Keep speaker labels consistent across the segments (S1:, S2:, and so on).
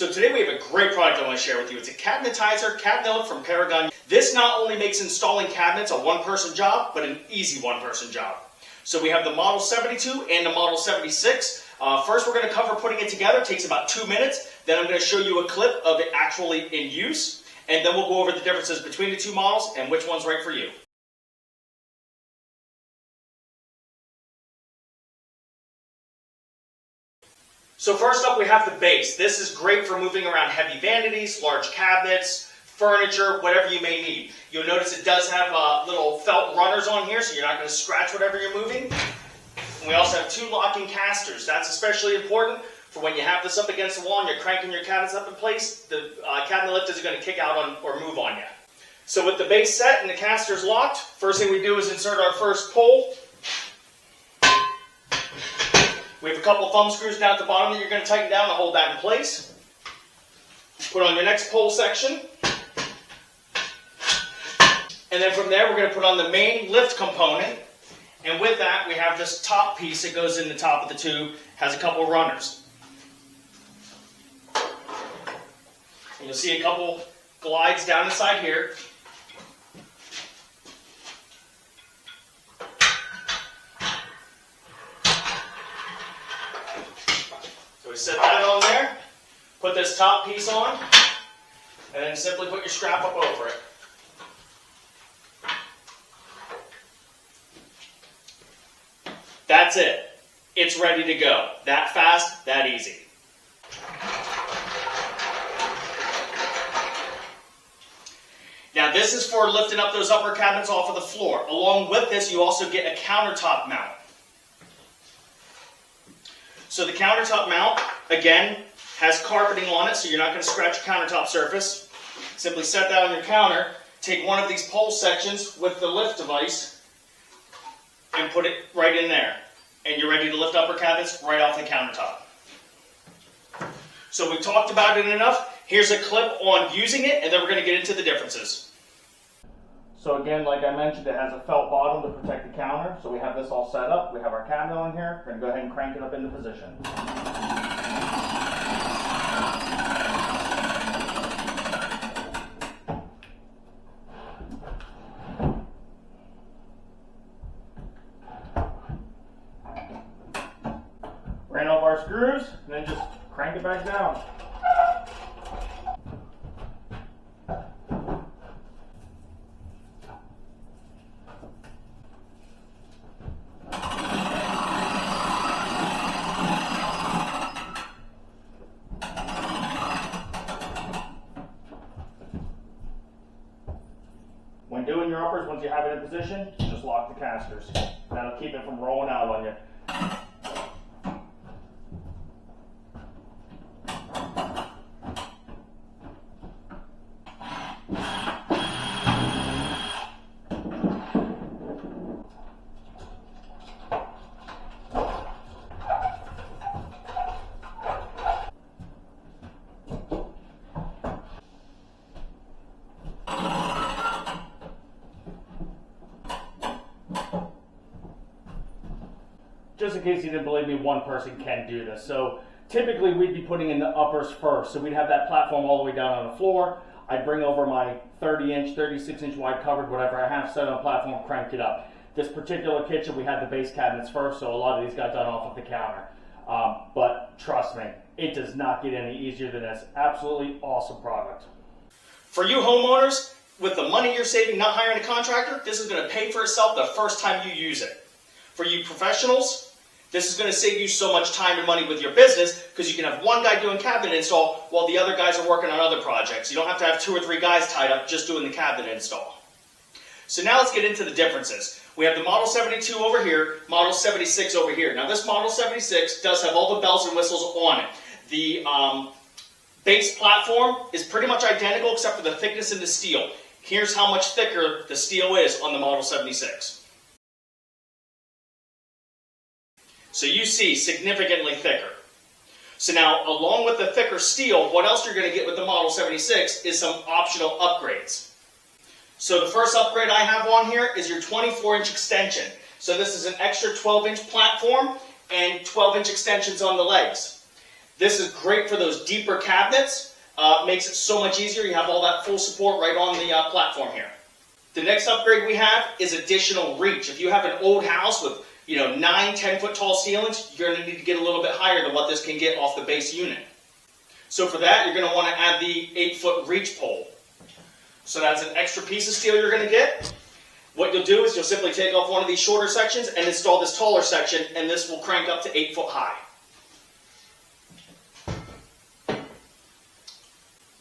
S1: So today we have a great product I want to share with you. It's a Cabinetizer cabinet from Paragon. This not only makes installing cabinets a one-person job, but an easy one-person job. So we have the Model 72 and the Model 76. First we're going to cover putting it together. It takes about 2 minutes. Then I'm going to show you a clip of it actually in use. And then we'll go over the differences between the two models and which one's right for you. So first up we have the base. This is great for moving around heavy vanities, large cabinets, furniture, whatever you may need. You'll notice it does have little felt runners on here, so you're not going to scratch whatever you're moving. And we also have 2 locking casters. That's especially important for when you have this up against the wall and you're cranking your cabinets up in place. The cabinet lift isn't going to kick out on or move on you. So with the base set and the casters locked, first thing we do is insert our first pole. We have a couple thumb screws down at the bottom that you're going to tighten down to hold that in place. Put on your next pole section. And then from there we're going to put on the main lift component. And with that we have this top piece that goes in the top of the tube, has a couple runners. And you'll see a couple glides down inside here. So we set that on there, put this top piece on, and then simply put your strap up over it. That's it. It's ready to go. That fast, that easy. Now this is for lifting up those upper cabinets off of the floor. Along with this, you also get a countertop mount. So the countertop mount, again, has carpeting on it, so you're not going to scratch your countertop surface. Simply set that on your counter, take one of these pole sections with the lift device, and put it right in there. And you're ready to lift upper cabinets right off the countertop. So we've talked about it enough. Here's a clip on using it, and then we're going to get into the differences. So again, like I mentioned, it has a felt bottom to protect the counter. So we have this all set up. We have our cabinet on here. We're going to go ahead and crank it up into position. Ran off our screws, and then just crank it back down. When doing your uppers, once you have it in position, just lock the casters. That'll keep it from rolling out on you. Just in case you didn't believe me, one person can do this. So typically we'd be putting in the uppers first. So we'd have that platform all the way down on the floor. I'd bring over my 30-inch, 36-inch wide covered, whatever I have, set on the platform, crank it up. This particular kitchen, we had the base cabinets first, so a lot of these got done off of the counter. But trust me, it does not get any easier than this. Absolutely awesome product. For you homeowners, with the money you're saving not hiring a contractor, this is going to pay for itself the first time you use it. For you professionals, this is going to save you so much time and money with your business because you can have one guy doing cabinet install while the other guys are working on other projects. You don't have to have 2 or 3 guys tied up just doing the cabinet install. So now let's get into the differences. We have the Model 72 over here, Model 76 over here. Now this Model 76 does have all the bells and whistles on it. The base platform is pretty much identical except for the thickness in the steel. Here's how much thicker the steel is on the Model 76. So you see, significantly thicker. So now, along with the thicker steel, what else you're going to get with the Model 76 is some optional upgrades. So the first upgrade I have on here is your 24-inch extension. So this is an extra 12-inch platform and 12-inch extensions on the legs. This is great for those deeper cabinets. Makes it so much easier. You have all that full support right on the platform here. The next upgrade we have is additional reach. If you have an old house with 9, 10-foot tall ceilings, you're going to need to get a little bit higher than what this can get off the base unit. So for that, you're going to want to add the 8-foot reach pole. So that's an extra piece of steel you're going to get. What you'll do is you'll simply take off one of these shorter sections and install this taller section, and this will crank up to 8 foot high.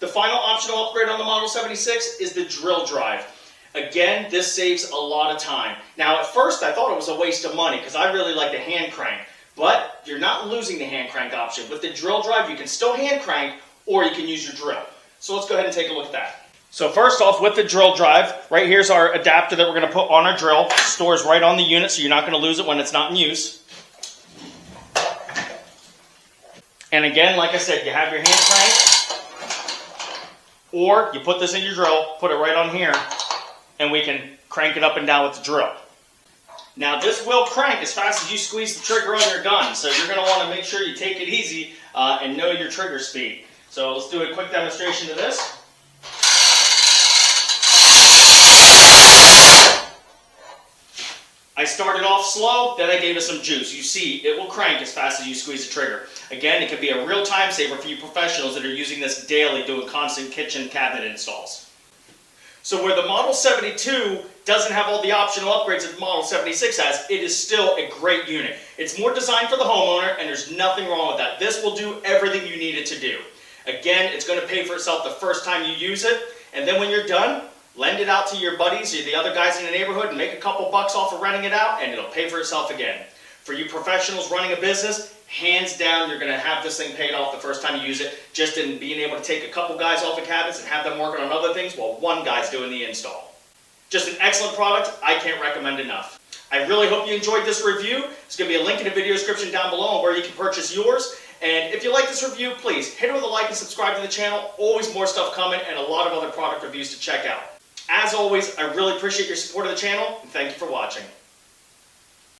S1: The final optional upgrade on the Model 76 is the drill drive. Again, this saves a lot of time. Now, at first, I thought it was a waste of money because I really like the hand crank. But you're not losing the hand crank option. With the drill drive, you can still hand crank or you can use your drill. So let's go ahead and take a look at that. So first off, with the drill drive, right here's our adapter that we're going to put on our drill. It stores right on the unit, so you're not going to lose it when it's not in use. And again, like I said, you have your hand crank, or you put this in your drill, put it right on here, and we can crank it up and down with the drill. Now this will crank as fast as you squeeze the trigger on your gun, so you're going to want to make sure you take it easy and know your trigger speed. So let's do a quick demonstration of this. I started off slow, then I gave it some juice. You see, it will crank as fast as you squeeze the trigger. Again, it could be a real time saver for you professionals that are using this daily doing constant kitchen cabinet installs. So where the Model 72 doesn't have all the optional upgrades that the Model 76 has, it is still a great unit. It's more designed for the homeowner, and there's nothing wrong with that. This will do everything you need it to do. Again, it's going to pay for itself the first time you use it, and then when you're done, lend it out to your buddies or the other guys in the neighborhood and make a couple bucks off of renting it out, and it'll pay for itself again. For you professionals running a business, hands down, you're going to have this thing paid off the first time you use it, just in being able to take a couple guys off of cabinets and have them working on other things while one guy's doing the install. Just an excellent product. I can't recommend enough. I really hope you enjoyed this review. There's going to be a link in the video description down below where you can purchase yours. And if you like this review, please hit it with a like and subscribe to the channel. Always more stuff coming and a lot of other product reviews to check out. As always, I really appreciate your support of the channel, and thank you for watching.